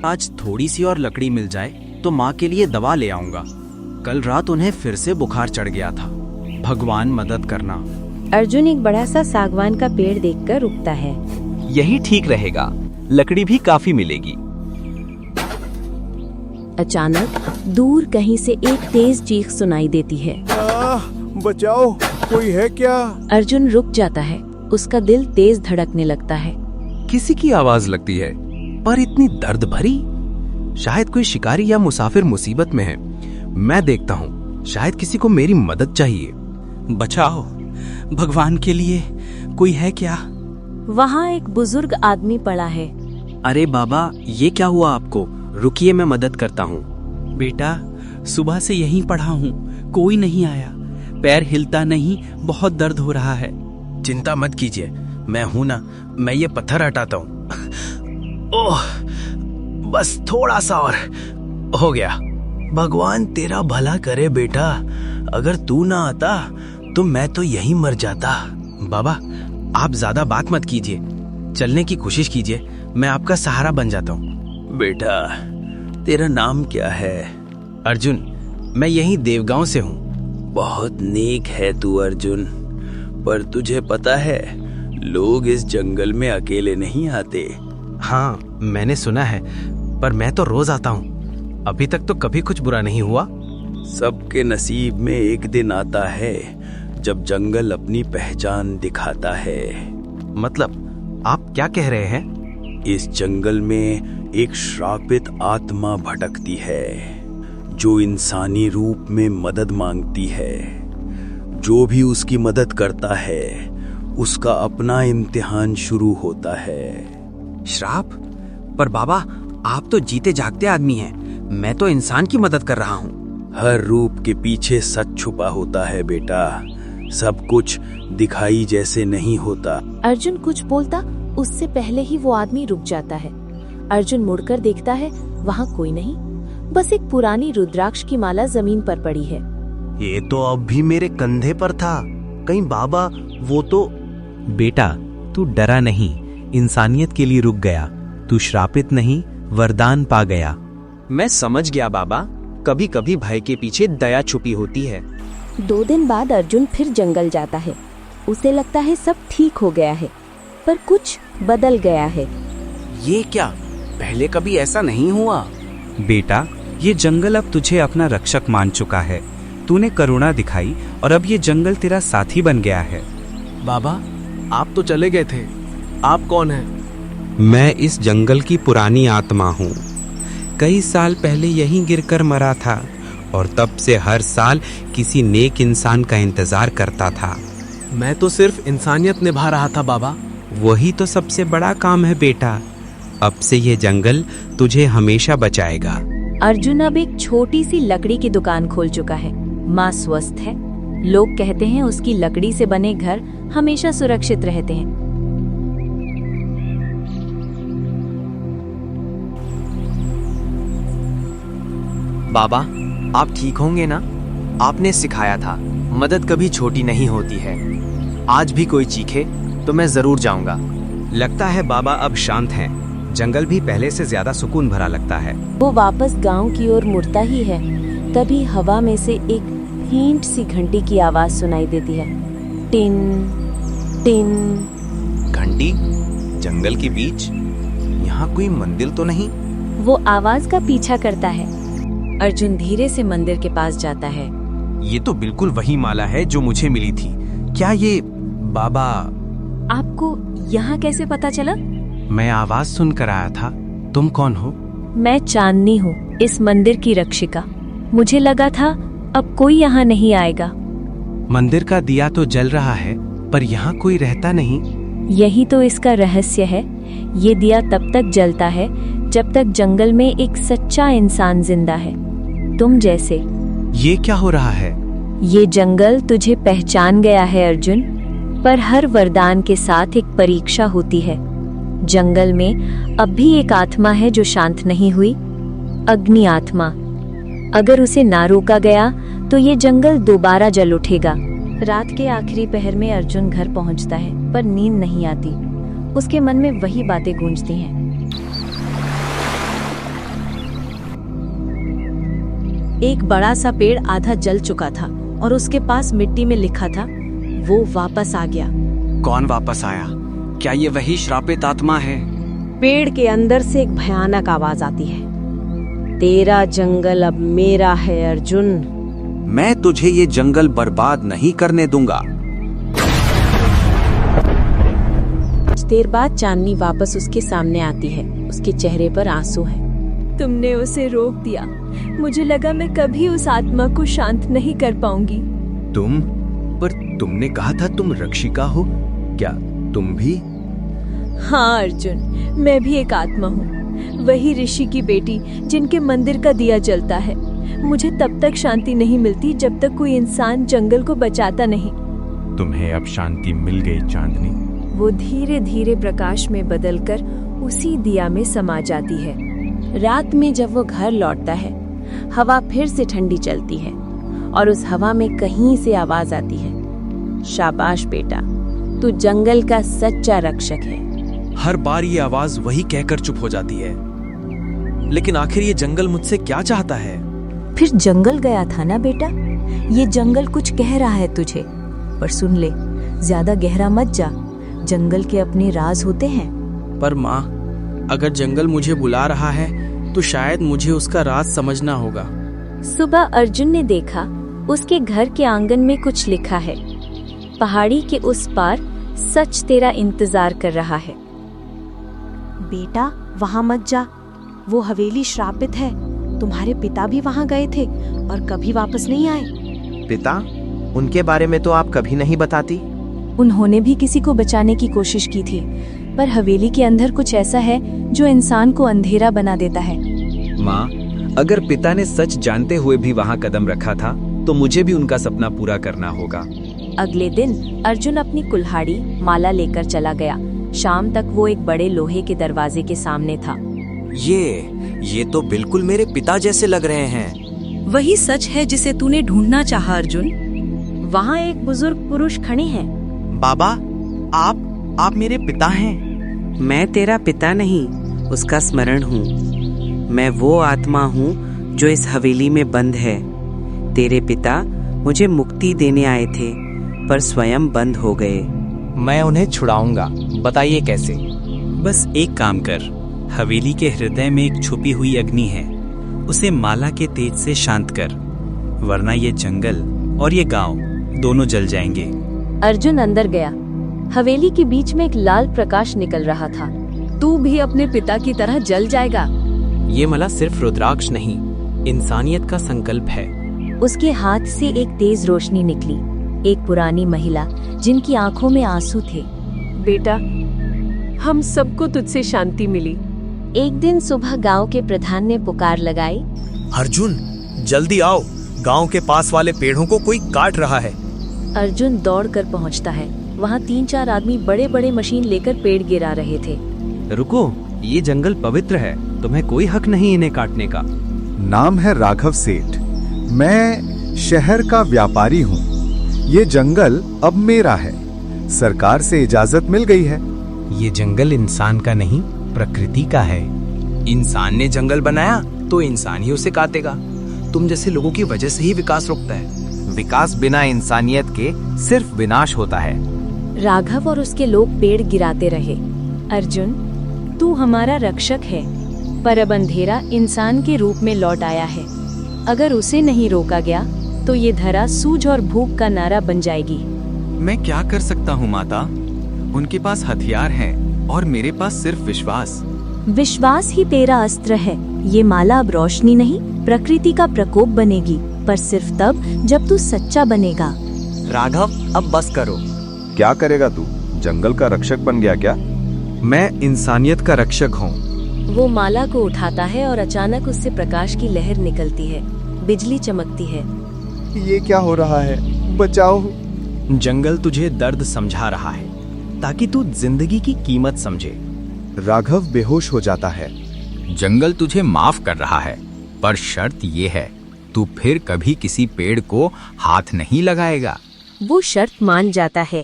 आज थोड़ी सी और लकड़ी मिल जाए तो माँ के लिए दवा ले आऊंगा। कल रात उन्हें फिर से बुखार चढ़ गया था। भगवान मदद करना। अर्जुन एक बड़ा सा सागवान का पेड़ देखकर रुकता है। यही ठीक रहेगा, लकड़ी भी काफी मिलेगी। अचानक दूर कहीं से एक तेज चीख सुनाई देती है। बचाओ, कोई है क्या? अर्जुन रुक जाता है, उसका दिल तेज धड़कने लगता है। किसी की आवाज लगती है, पर इतनी दर्द भरी। शायद कोई शिकारी या मुसाफिर मुसीबत में है। मैं देखता हूँ, शायद किसी को मेरी मदद चाहिए। बचाओ, भगवान के लिए कोई है क्या? वहाँ एक बुजुर्ग आदमी पड़ा है। अरे बाबा, ये क्या हुआ आपको? रुकिए, मैं मदद करता हूँ। बेटा, सुबह से यहीं पड़ा हूँ, कोई नहीं आया। पैर हिलता नहीं, बहुत दर्द हो रहा है। चिंता मत कीजिए, मैं हूं ना। मैं ये पत्थर हटाता हूँ। ओह, बस थोड़ा सा और हो गया। भगवान तेरा भला करे बेटा। अगर तू ना आता तो मैं तो यहीं मर जाता। बाबा, आप ज्यादा बात मत कीजिए, चलने की कोशिश कीजिए। मैं आपका सहारा बन जाता हूँ। बेटा, तेरा नाम क्या है? अर्जुन, मैं यहीं देवगांव से हूँ। बहुत नेक है तू अर्जुन, पर तुझे पता है लोग इस जंगल में अकेले नहीं आते। हाँ, मैंने सुना है, पर मैं तो रोज आता हूँ। अभी तक तो कभी कुछ बुरा नहीं हुआ। सबके नसीब में एक दिन आता है जब जंगल अपनी पहचान दिखाता है। मतलब आप क्या कह रहे हैं? इस जंगल में एक श्रापित आत्मा भटकती है जो इंसानी रूप में मदद मांगती है। जो भी उसकी मदद करता है उसका अपना इम्तिहान शुरू होता है। श्राप? पर बाबा, आप तो जीते जागते आदमी हैं। मैं तो इंसान की मदद कर रहा हूँ। हर रूप के पीछे सच छुपा होता है बेटा। सब कुछ दिखाई जैसे नहीं होता। अर्जुन कुछ बोलता उससे पहले ही वो आदमी रुक जाता है। अर्जुन मुड़कर देखता है, वहाँ कोई नहीं, बस एक पुरानी रुद्राक्ष की माला जमीन पर पड़ी है। ये तो अब भी मेरे कंधे पर था। कहीं बाबा वो तो... बेटा, तू डरा नहीं, इंसानियत के लिए रुक गया। तू श्रापित नहीं, वरदान पा गया। मैं समझ गया बाबा, कभी कभी भय के पीछे दया छुपी होती है। 2 दिन बाद अर्जुन फिर जंगल जाता है। उसे लगता है सब ठीक हो गया है, पर कुछ बदल गया है। ये क्या? पहले कभी ऐसा नहीं हुआ। बेटा, ये जंगल अब तुझे अपना रक्षक मान चुका है। तूने करुणा दिखाई और अब ये जंगल तेरा साथी बन गया है। बाबा, आप तो चले गए थे, आप कौन हैं? मैं इस जंगल की पुरानी आत्मा हूँ। कई साल पहले यहीं गिरकर मरा था और तब से हर साल किसी नेक इंसान का इंतजार करता था। मैं तो सिर्फ इंसानियत निभा रहा था बाबा। वही तो सबसे बड़ा काम है बेटा। अब से ये जंगल तुझे हमेशा बचाएगा। अर्जुन अब एक छोटी सी लकड़ी की दुकान खोल चुका है। माँ स्वस्थ है। लोग कहते हैं उसकी लकड़ी से बने घर हमेशा सुरक्षित रहते हैं। बाबा, आप ठीक होंगे ना? आपने सिखाया था, मदद कभी छोटी नहीं होती है। आज भी कोई चीखे तो मैं जरूर जाऊंगा। लगता है बाबा अब शांत हैं। जंगल भी पहले से ज्यादा सुकून भरा लगता है। वो वापस गांव की ओर मुड़ता ही है, तभी हवा में से एक हींट सी घंटी की आवाज सुनाई देती है। Tin tin. घंटी? जंगल के बीच? यहाँ कोई मंदिर तो नहीं? वो आवाज का पीछा करता है। अर्जुन धीरे से मंदिर के पास जाता है। ये तो बिल्कुल वही माला है जो मुझे मिली थी। क्या ये बाबा? आपको यहाँ कैसे पता चला? मैं आवाज सुनकर आया था। तुम कौन हो? मैं चांदनी हूँ, इस मंदिर की रक्षिका। मुझे लगा था अब कोई यहाँ नहीं आएगा। मंदिर का दिया तो जल रहा है, पर यहाँ कोई रहता नहीं। यही तो इसका रहस्य है। ये दिया तब तक जलता है जब तक जंगल में एक सच्चा इंसान जिंदा है, तुम जैसे। ये क्या हो रहा है? ये जंगल तुझे पहचान गया है अर्जुन, पर हर वरदान के साथ एक परीक्षा होती है। जंगल में अब भी एक आत्मा है जो शांत नहीं हुई, अग्नि आत्मा। अगर उसे ना रोका गया तो ये जंगल दोबारा जल उठेगा। रात के आखिरी पहर में अर्जुन घर पहुंचता है, पर नींद नहीं आती। उसके मन में वही बातें गूंजती हैं। एक बड़ा सा पेड़ आधा जल चुका था और उसके पास मिट्टी में लिखा था, वो वापस आ गया। कौन वापस आया? क्या ये वही श्रापित आत्मा है? पेड़ के अंदर से एक भयानक आवाज आती है, तेरा जंगल अब मेरा है अर्जुन। मैं तुझे ये जंगल बर्बाद नहीं करने दूंगा। कुछ देर बाद चांदनी वापस उसके सामने आती है। उसके चेहरे पर आंसू है। तुमने उसे रोक दिया। मुझे लगा मैं कभी उस आत्मा को शांत नहीं कर पाऊंगी। पर तुमने कहा था तुम रक्षिका हो, क्या तुम भी? हाँ अर्जुन, मैं भी एक आत्मा हूँ, वही ऋषि की बेटी जिनके मंदिर का दिया जलता है। मुझे तब तक शांति नहीं मिलती जब तक कोई इंसान जंगल को बचाता नहीं। तुम्हें अब शांति मिल गई चांदनी। वो धीरे धीरे प्रकाश में बदलकर उसी दिया में समा जाती है। रात में जब वो घर लौटता है, हवा फिर से ठंडी चलती है और उस हवा में कहीं से आवाज आती है, शाबाश बेटा, तू जंगल का सच्चा रक्षक है। हर बार ये आवाज वही कहकर चुप हो जाती है। लेकिन आखिर ये जंगल मुझसे क्या चाहता है? फिर जंगल गया था ना बेटा, ये जंगल कुछ कह रहा है तुझे, पर सुन ले, ज्यादा गहरा मत जा, जंगल के अपने राज होते हैं। पर माँ, अगर जंगल मुझे बुला रहा है तो शायद मुझे उसका राज समझना होगा। सुबह अर्जुन ने देखा उसके घर के आंगन में कुछ लिखा है, पहाड़ी के उस पार सच तेरा इंतजार कर रहा है। बेटा वहाँ मत जा, वो हवेली श्रापित है। तुम्हारे पिता भी वहाँ गए थे और कभी वापस नहीं आए। पिता? उनके बारे में तो आप कभी नहीं बताती। उन्होंने भी किसी को बचाने की कोशिश की थी, पर हवेली के अंदर कुछ ऐसा है जो इंसान को अंधेरा बना देता है। माँ, अगर पिता ने सच जानते हुए भी वहाँ कदम रखा था तो मुझे भी उनका सपना पूरा करना होगा। अगले दिन अर्जुन अपनी कुल्हाड़ी माला लेकर चला गया। शाम तक वो एक बड़े लोहे के दरवाजे के सामने था। ये तो बिल्कुल मेरे पिता जैसे लग रहे हैं। वही सच है जिसे तूने ढूंढना चाहा अर्जुन। वहाँ एक बुजुर्ग पुरुष खड़े हैं। बाबा, आप मेरे पिता हैं। मैं तेरा पिता नहीं, उसका स्मरण हूँ। मैं वो आत्मा हूँ जो इस हवेली में बंद है। तेरे पिता मुझे मुक्ति देने आए थे, पर स्वयं बंद हो गए। मैं उन्हें छुड़ाऊंगा, बताइए कैसे? बस एक काम कर, हवेली के हृदय में एक छुपी हुई अग्नि है, उसे माला के तेज से शांत कर, वरना ये जंगल और ये गांव दोनों जल जाएंगे। अर्जुन अंदर गया। हवेली के बीच में एक लाल प्रकाश निकल रहा था। तू भी अपने पिता की तरह जल जाएगा। ये मला सिर्फ रुद्राक्ष नहीं, इंसानियत का संकल्प है। उसके हाथ से एक तेज रोशनी निकली। एक पुरानी महिला जिनकी आंखों में आंसू थे। बेटा, हम सबको तुझसे शांति मिली। एक दिन सुबह गांव के प्रधान ने पुकार लगाई, अर्जुन जल्दी आओ, गांव के पास वाले पेड़ों को कोई काट रहा है। अर्जुन दौड़कर पहुंचता है। वहाँ 3-4 आदमी बड़े बड़े मशीन लेकर पेड़ गिरा रहे थे। रुको, ये जंगल पवित्र है, तुम्हें कोई हक नहीं इन्हें काटने का। नाम है राघव सेठ, मैं शहर का व्यापारी हूँ। ये जंगल अब मेरा है, सरकार से इजाजत मिल गई है। ये जंगल इंसान का नहीं, प्रकृति का है। इंसान ने जंगल बनाया तो इंसान ही उसे काटेगा। तुम जैसे लोगों की वजह से ही विकास रुकता है। विकास बिना इंसानियत के सिर्फ विनाश होता है। राघव और उसके लोग पेड़ गिराते रहे। अर्जुन, तू हमारा रक्षक है, पर अब अंधेरा इंसान के रूप में लौट आया है। अगर उसे नहीं रोका गया तो ये धरा सूझ और भूख का नारा बन जाएगी। मैं क्या कर सकता हूँ माता? उनके पास हथियार हैं और मेरे पास सिर्फ विश्वास। विश्वास ही तेरा अस्त्र है। ये माला अब रोशनी नहीं, प्रकृति का प्रकोप बनेगी, पर सिर्फ तब जब तू सच्चा बनेगा। राघव, अब बस करो। क्या करेगा तू? जंगल का रक्षक बन गया क्या? मैं इंसानियत का रक्षक हूँ। वो माला को उठाता है और अचानक उससे प्रकाश की लहर निकलती है। बिजली चमकती है। ये क्या हो रहा है? बचाओ। जंगल तुझे दर्द समझा रहा है ताकि तू जिंदगी की कीमत समझे। राघव बेहोश हो जाता है। जंगल तुझे माफ कर रहा है, पर शर्त ये है, तू फिर कभी किसी पेड़ को हाथ नहीं लगाएगा। वो शर्त मान जाता है।